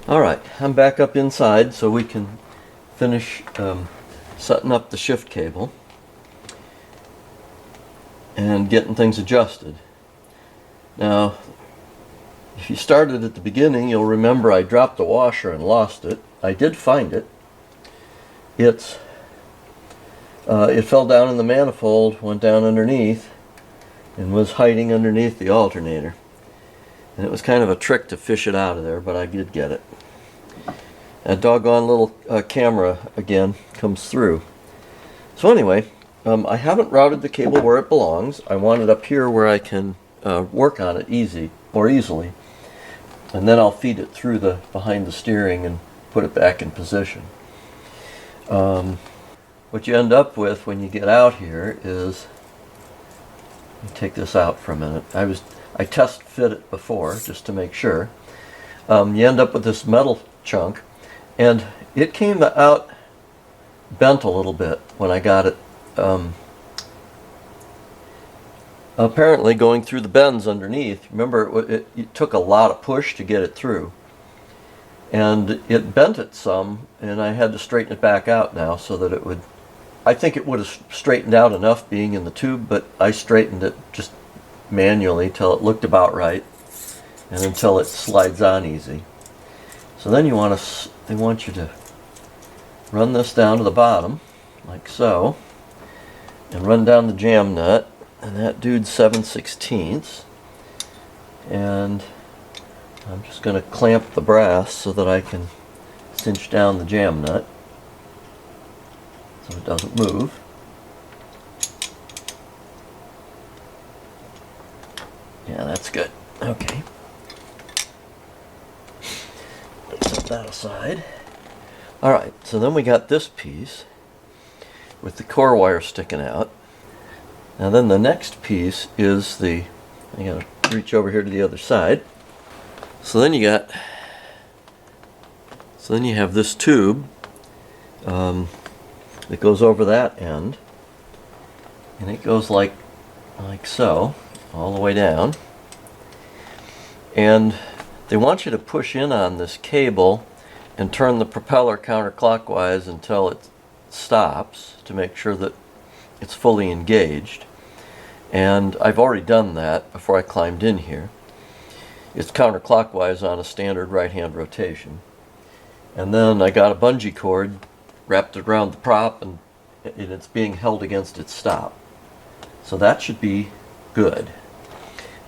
Alright, I'm back up inside so we can finish setting up the shift cable and getting things adjusted. Now, if you started at the beginning, you'll remember I dropped the washer and lost it. I did find it. It fell down in the manifold, went down underneath, and was hiding underneath the alternator. And it was kind of a trick to fish it out of there, but I did get it. That doggone little camera again comes through. So anyway, I haven't routed the cable where it belongs. I want it up here where I can work on it more easily. And then I'll feed it through behind the steering and put it back in position. What you end up with when you get out here is, let me take this out for a minute. I test fit it before just to make sure. You end up with this metal chunk, and it came out bent a little bit when I got it. Apparently going through the bends underneath. Remember, it took a lot of push to get it through, and it bent it some, and I had to straighten it back out now so that it would. I think it would have straightened out enough being in the tube, but I straightened it just manually till it looked about right, and until it slides on easy. So then they want you to run this down to the bottom like so, and run down the jam nut, and that dude's 7/16, and I'm just going to clamp the brass so that I can cinch down the jam nut so it doesn't move. Yeah, that's good. Okay. Set that aside. Alright, so then we got this piece with the core wire sticking out. Now then the next piece is I gotta reach over here to the other side. So then you have this tube that goes over that end, and it goes like so, all the way down. And they want you to push in on this cable and turn the propeller counterclockwise until it stops to make sure that it's fully engaged. And I've already done that before I climbed in here. It's counterclockwise on a standard right-hand rotation. And then I got a bungee cord wrapped around the prop, and it's being held against its stop. So that should be good.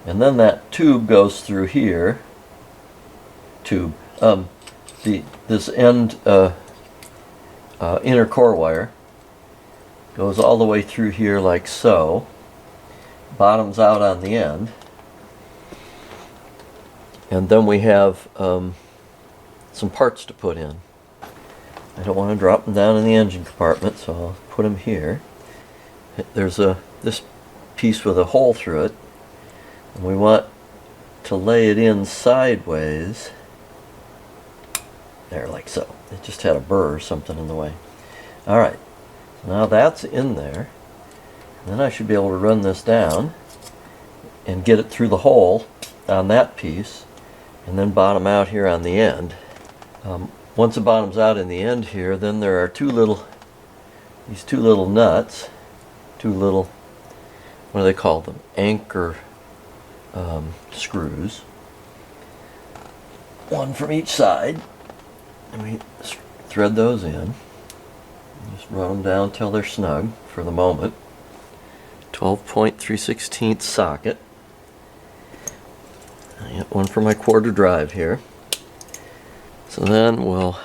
And then that tube goes through here. This end inner core wire goes all the way through here like so, bottoms out on the end, and then we have some parts to put in. I don't want to drop them down in the engine compartment, so I'll put them here. There's this piece with a hole through it, and we want to lay it in sideways there, like so. It just had a burr or something in the way. Alright, so now that's in there. And then I should be able to run this down and get it through the hole on that piece, and then bottom out here on the end. Once it bottoms out in the end here, then there are these two little nuts, what do they call them? Anchor screws. One from each side. And we thread those in. Just run them down till they're snug for the moment. 12.3/16 socket. I got one for my quarter drive here. So then we'll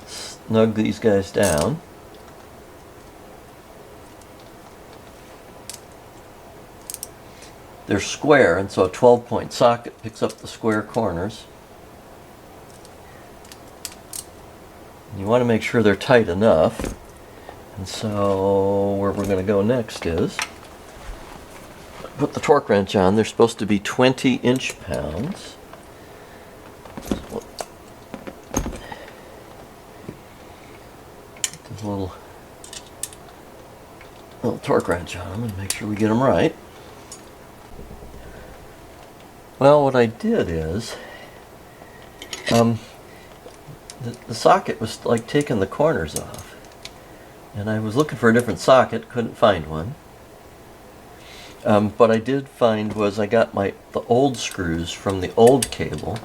snug these guys down. They're square, and so a 12-point socket picks up the square corners. You want to make sure they're tight enough. And so where we're going to go next is put the torque wrench on. They're supposed to be 20 inch-pounds. This little a little torque wrench on them and make sure we get them right. Well, what I did is, the socket was like taking the corners off. And I was looking for a different socket, couldn't find one. What I did find was I got the old screws from the old cable.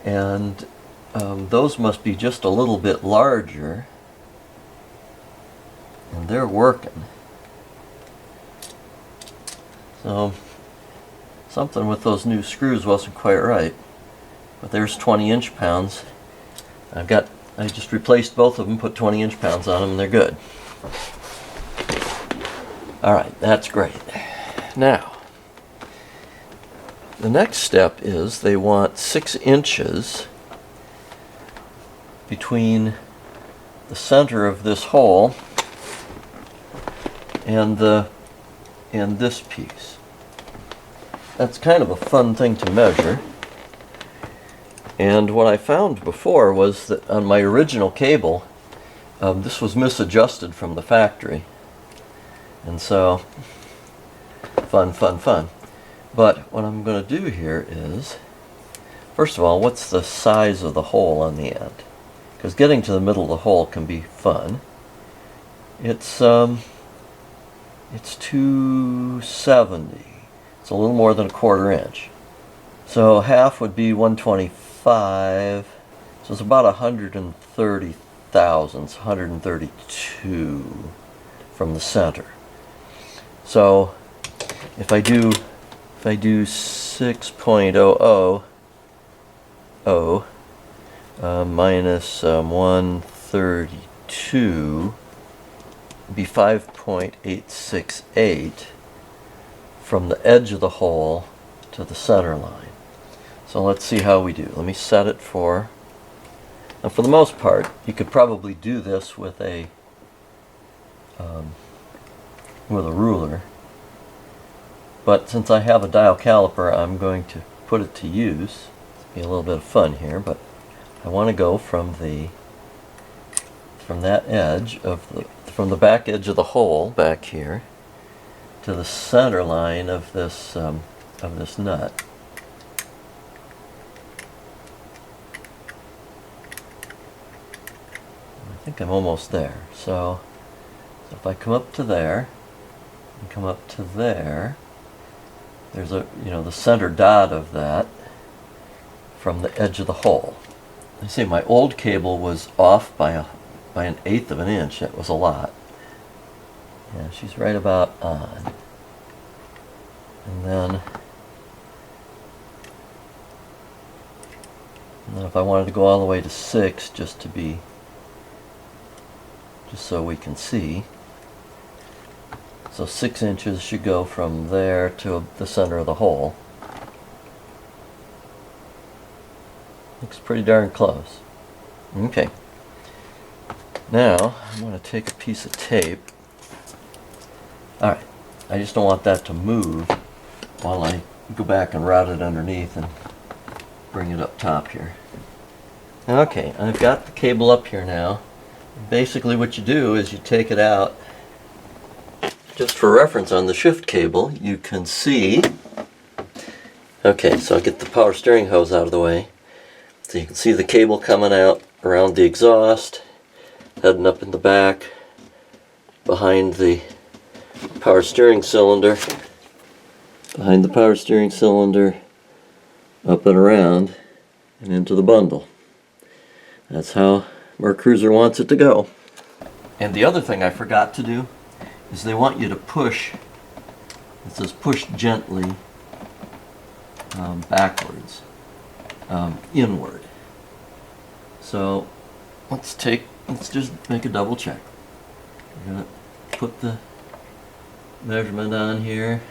And those must be just a little bit larger. And they're working. So something with those new screws wasn't quite right. But there's 20 inch-pounds. I just replaced both of them, put 20 inch-pounds on them, and they're good. Alright, that's great. Now, the next step is they want 6 inches between the center of this hole and this piece. That's kind of a fun thing to measure. And what I found before was that on my original cable, this was misadjusted from the factory. And so, fun. But what I'm going to do here is, first of all, what's the size of the hole on the end? Because getting to the middle of the hole can be fun. It's 270. It's a little more than a 1/4 inch. So half would be 125. So it's about 130 thousandths, 132 from the center. So if I do 6.000 minus 132 would be 5.868 from the edge of the hole to the center line. So let's see how we do. Let me set it for, and for the most part, you could probably do this with a ruler. But since I have a dial caliper, I'm going to put it to use. It'll be a little bit of fun here, but I want to go from that edge from the back edge of the hole back here to the center line of this nut. I think I'm almost there. So if I come up to there and come up to there, there's the center dot of that from the edge of the hole. I say my old cable was off by an 1/8 of an inch. That was a lot. Yeah, she's right about on. And then if I wanted to go all the way to 6, just so we can see. So 6 inches should go from there to the center of the hole. Looks pretty darn close. Okay. Now, I'm going to take a piece of tape. Alright, I just don't want that to move while I go back and route it underneath and bring it up top here. Okay, I've got the cable up here now. Basically what you do is you take it out. Just for reference, on the shift cable, you can see. Okay, so I'll get the power steering hose out of the way. So you can see the cable coming out around the exhaust, heading up in the back, behind the power steering cylinder, up and around, and into the bundle. That's how Mercruiser wants it to go. And the other thing I forgot to do is they want you to push. It says push gently backwards, inward. So let's just make a double check. We're gonna put the measurement on here.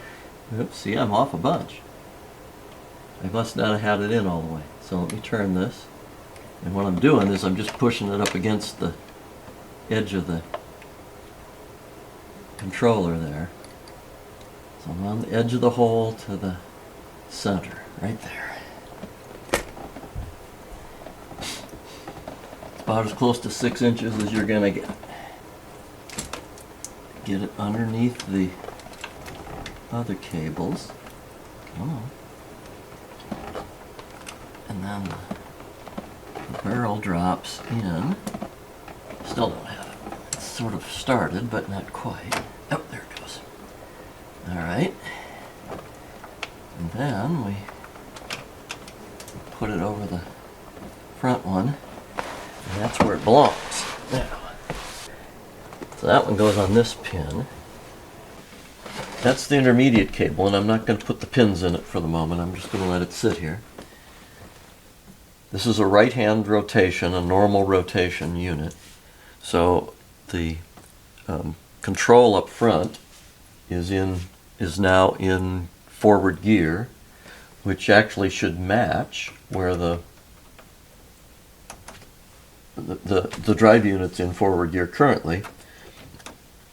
Oops, see, I'm off a bunch. I must not have had it in all the way. So let me turn this. And what I'm doing is I'm just pushing it up against the edge of the controller there. So I'm on the edge of the hole to the center, right there. It's about as close to 6 inches as you're going to get. get it underneath the other cables. Come on. And then the barrel drops in. Still don't have it. It's sort of started, but not quite. Oh, there it goes. Alright. And then we put it over the front one, and that's where it belongs. Now, so that one goes on this pin. That's the intermediate cable, and I'm not going to put the pins in it for the moment. I'm just going to let it sit here. This is a right-hand rotation, a normal rotation unit. So the control up front is now in forward gear, which actually should match where the drive unit's in forward gear currently,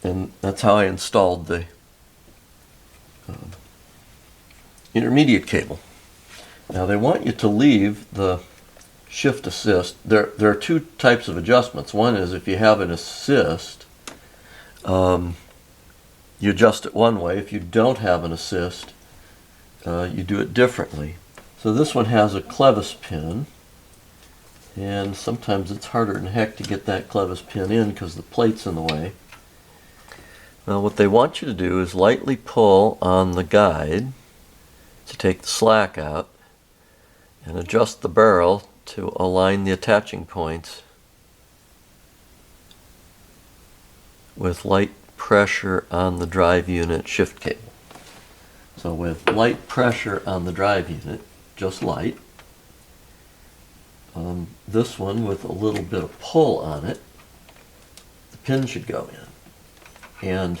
and that's how I installed the intermediate cable. Now they want you to leave the shift assist. There are two types of adjustments. One is if you have an assist, you adjust it one way. If you don't have an assist, you do it differently. So this one has a clevis pin, and sometimes it's harder than heck to get that clevis pin in because the plate's in the way. Now what they want you to do is lightly pull on the guide to take the slack out and adjust the barrel to align the attaching points with light pressure on the drive unit shift cable. So with light pressure on the drive unit, just light, this one with a little bit of pull on it, the pin should go in. And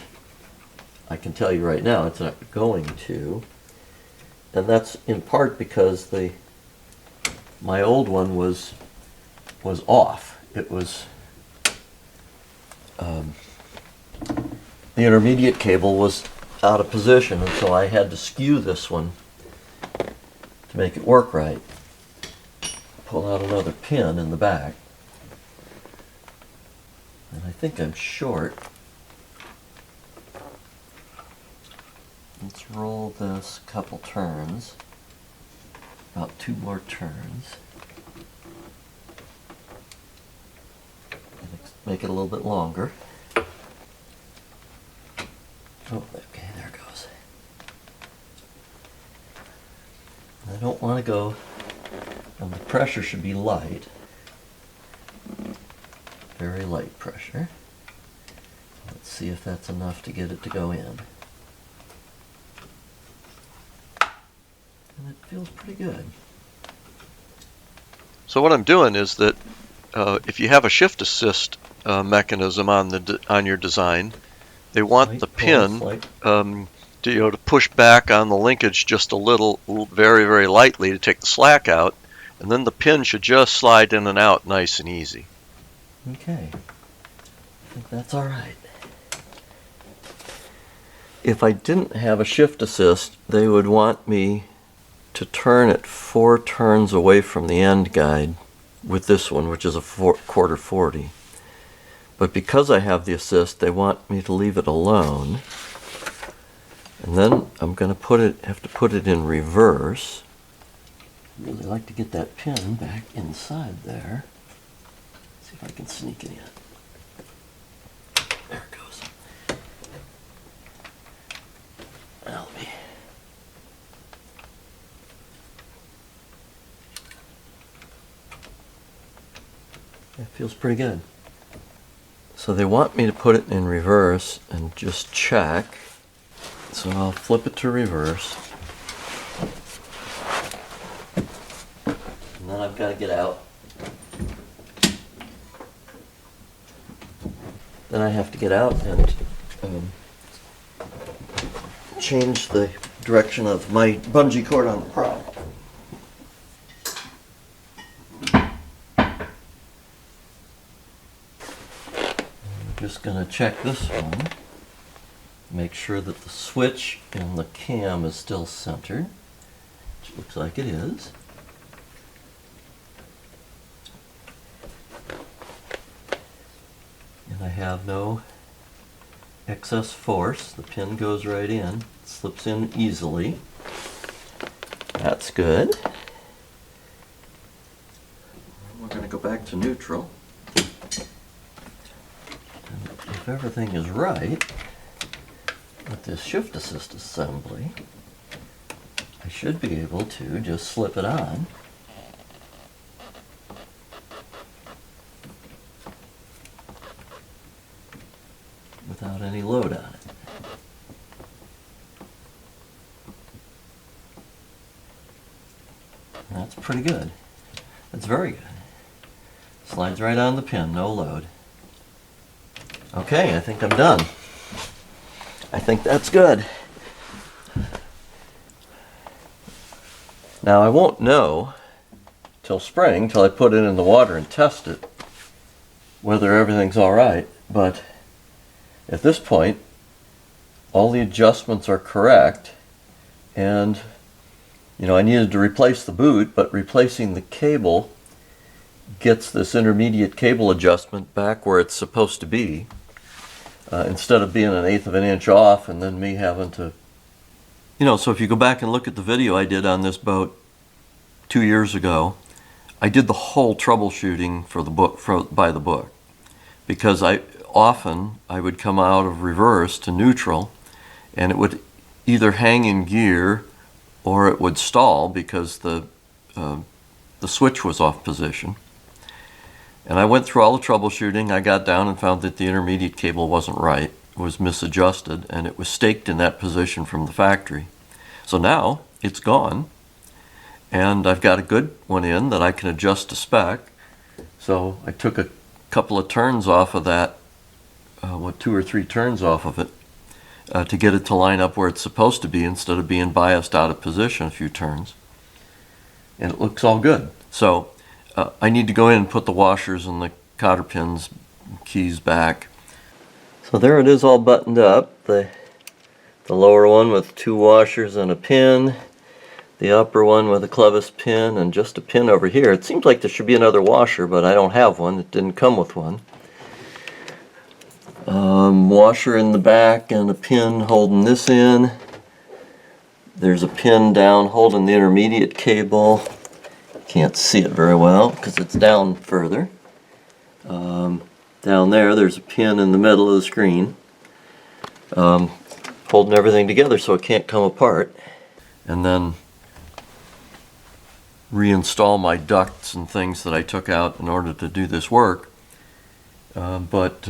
I can tell you right now it's not going to, and that's in part because my old one was off. It was the intermediate cable was out of position, and so I had to skew this one to make it work right. Pull out another pin in the back, and I think I'm short. Let's roll this a couple turns, about 2 more turns. Make it a little bit longer. Oh, okay, there it goes. I don't want to go, and the pressure should be light. Very light pressure. Let's see if that's enough to get it to go in. And it feels pretty good. So what I'm doing is that if you have a shift assist mechanism on your design, they want the pin to push back on the linkage just a little, very, very lightly to take the slack out, and then the pin should just slide in and out nice and easy. Okay, I think that's all right. If I didn't have a shift assist, they would want me to turn it 4 turns away from the end guide with this one, which is a quarter 40. But because I have the assist, they want me to leave it alone. And then I'm going to have to put it in reverse. I'd really like to get that pin back inside there. See if I can sneak it in. There it goes. Now let me. That feels pretty good. So they want me to put it in reverse and just check. So I'll flip it to reverse. And then I've got to get out. Then I have to get out and change the direction of my bungee cord on the prop. Just going to check this one, make sure that the switch and the cam is still centered, which looks like it is. And I have no excess force. The pin goes right in, slips in easily. That's good. We're going to go back to neutral. And if everything is right with this shift assist assembly, I should be able to just slip it on. Without any load on it. That's pretty good. That's very good. Slides right on the pin, no load. Okay, I think I'm done. I think that's good. Now I won't know till spring, till I put it in the water and test it, whether everything's all right, but at this point, all the adjustments are correct, and I needed to replace the boot, but replacing the cable gets this intermediate cable adjustment back where it's supposed to be, instead of being 1/8 of an inch off and then me having to, so if you go back and look at the video I did on this boat 2 years ago, I did the whole troubleshooting for the book, by the book, because I would come out of reverse to neutral, and it would either hang in gear or it would stall because the switch was off position. And I went through all the troubleshooting. I got down and found that the intermediate cable wasn't right, it was misadjusted, and it was staked in that position from the factory. So now it's gone, and I've got a good one in that I can adjust to spec. So I took a couple of turns off of that, 2 or 3 turns off of it, to get it to line up where it's supposed to be instead of being biased out of position a few turns. And it looks all good. So I need to go in and put the washers and the cotter pins, keys back. So there it is, all buttoned up. The lower one with 2 washers and a pin. The upper one with a clevis pin and just a pin over here. It seems like there should be another washer, but I don't have one. It didn't come with one. Washer in the back and a pin holding this in. There's a pin down holding the intermediate cable. Can't see it very well because it's down further. Down there's a pin in the middle of the screen, holding everything together so it can't come apart. And then reinstall my ducts and things that I took out in order to do this work. But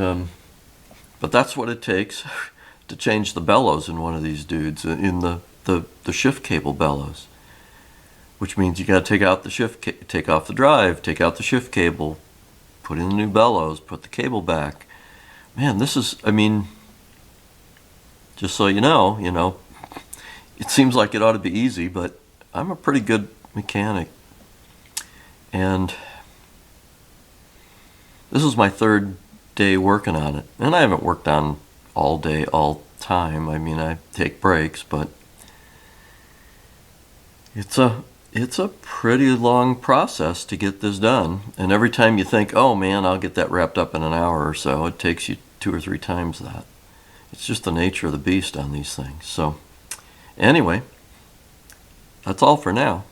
that's what it takes to change the bellows in one of these dudes, in the shift cable bellows. Which means you got to take out the take off the drive, take out the shift cable, put in the new bellows, put the cable back. Man, this is, just so you know, it seems like it ought to be easy, but I'm a pretty good mechanic. And this is my 3rd day working on it. And I haven't worked on all day, all time. I take breaks, but it's a pretty long process to get this done. And every time you think, oh man, I'll get that wrapped up in an hour or so, it takes you 2 or 3 times that. It's just the nature of the beast on these things. So anyway, that's all for now.